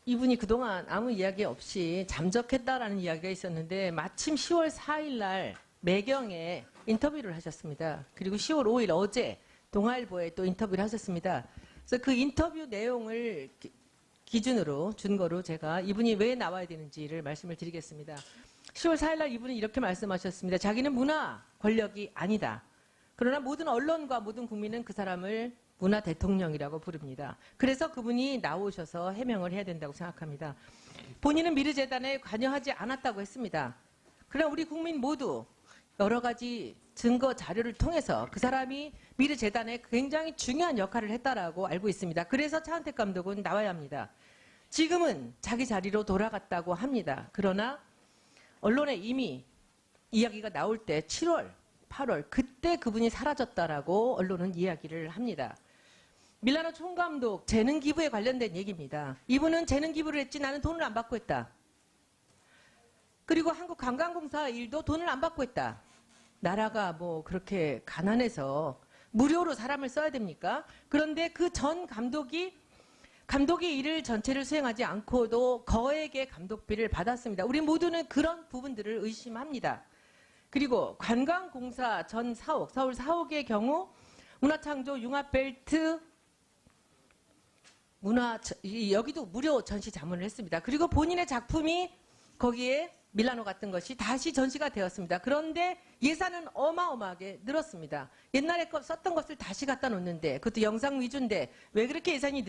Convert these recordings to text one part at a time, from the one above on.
이분이 그동안 아무 이야기 없이 잠적했다라는 이야기가 있었는데 마침 10월 4일 날 매경에 인터뷰를 하셨습니다. 그리고 10월 5일 어제 동아일보에 또 인터뷰를 하셨습니다. 그래서 그 인터뷰 내용을 기준으로 준거로 제가 이분이 왜 나와야 되는지를 말씀을 드리겠습니다. 10월 4일 날 이분이 이렇게 말씀하셨습니다. 자기는 문화 권력이 아니다. 그러나 모든 언론과 모든 국민은 그 사람을 문화 대통령이라고 부릅니다. 그래서 그분이 나오셔서 해명을 해야 된다고 생각합니다. 본인은 미르재단에 관여하지 않았다고 했습니다. 그러나 우리 국민 모두 여러 가지 증거 자료를 통해서 그 사람이 미르재단에 굉장히 중요한 역할을 했다라고 알고 있습니다. 그래서 차은택 감독은 나와야 합니다. 지금은 자기 자리로 돌아갔다고 합니다. 그러나 언론에 이미 이야기가 나올 때 7월, 8월 그때 그분이 사라졌다라고 언론은 이야기를 합니다. 밀라노 총감독 재능 기부에 관련된 얘기입니다. 이분은 재능 기부를 했지 나는 돈을 안 받고 했다. 그리고 한국관광공사 일도 돈을 안 받고 했다. 나라가 뭐 그렇게 가난해서 무료로 사람을 써야 됩니까? 그런데 그 전 감독이 일을 전체를 수행하지 않고도 거액의 감독비를 받았습니다. 우리 모두는 그런 부분들을 의심합니다. 그리고 관광공사 전 사옥, 서울 사옥의 경우 문화창조 융합벨트 여기도 무료 전시 자문을 했습니다. 그리고 본인의 작품이 거기에 밀라노 같은 것이 다시 전시가 되었습니다. 그런데 예산은 어마어마하게 늘었습니다. 옛날에 썼던 것을 다시 갖다 놓는데 그것도 영상 위주인데 왜 그렇게 예산이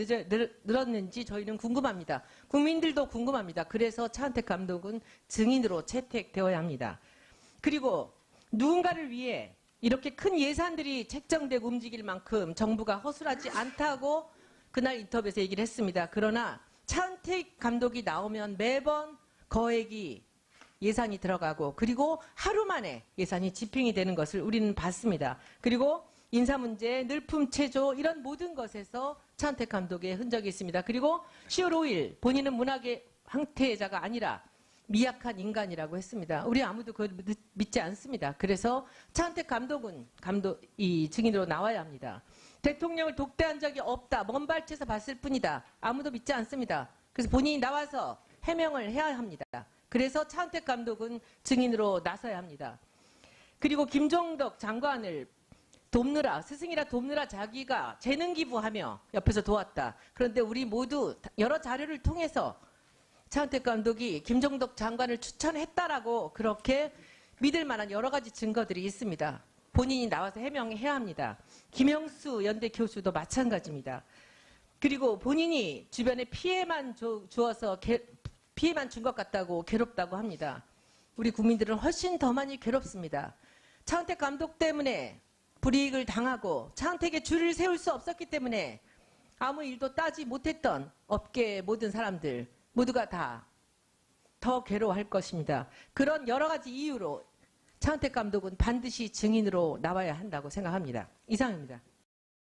늘었는지 저희는 궁금합니다. 국민들도 궁금합니다. 그래서 차은택 감독은 증인으로 채택되어야 합니다. 그리고 누군가를 위해 이렇게 큰 예산들이 책정되고 움직일 만큼 정부가 허술하지 않다고 그날 인터뷰에서 얘기를 했습니다. 그러나 차은택 감독이 나오면 매번 거액이 예산이 들어가고 그리고 하루 만에 예산이 집행이 되는 것을 우리는 봤습니다. 그리고 인사 문제, 늘품 체조 이런 모든 것에서 차은택 감독의 흔적이 있습니다. 그리고 10월 5일 본인은 문학의 황태자가 아니라 미약한 인간이라고 했습니다. 우리 아무도 그걸 믿지 않습니다. 그래서 차은택 감독은 이 증인으로 나와야 합니다. 대통령을 독대한 적이 없다. 먼 발치에서 봤을 뿐이다. 아무도 믿지 않습니다. 그래서 본인이 나와서 해명을 해야 합니다. 그래서 차은택 감독은 증인으로 나서야 합니다. 그리고 김종덕 장관을 돕느라 스승이라 돕느라 자기가 재능 기부하며 옆에서 도왔다. 그런데 우리 모두 여러 자료를 통해서 차은택 감독이 김종덕 장관을 추천했다라고 그렇게 믿을 만한 여러 가지 증거들이 있습니다. 본인이 나와서 해명해야 합니다. 김영수 연대 교수도 마찬가지입니다. 그리고 본인이 주변에 피해만 주어서 피해만 준 것 같다고 괴롭다고 합니다. 우리 국민들은 훨씬 더 많이 괴롭습니다. 차은택 감독 때문에 불이익을 당하고 차은택의 줄을 세울 수 없었기 때문에 아무 일도 따지 못했던 업계의 모든 사람들 모두가 다 더 괴로워할 것입니다. 그런 여러 가지 이유로 차은택 감독은 반드시 증인으로 나와야 한다고 생각합니다. 이상입니다.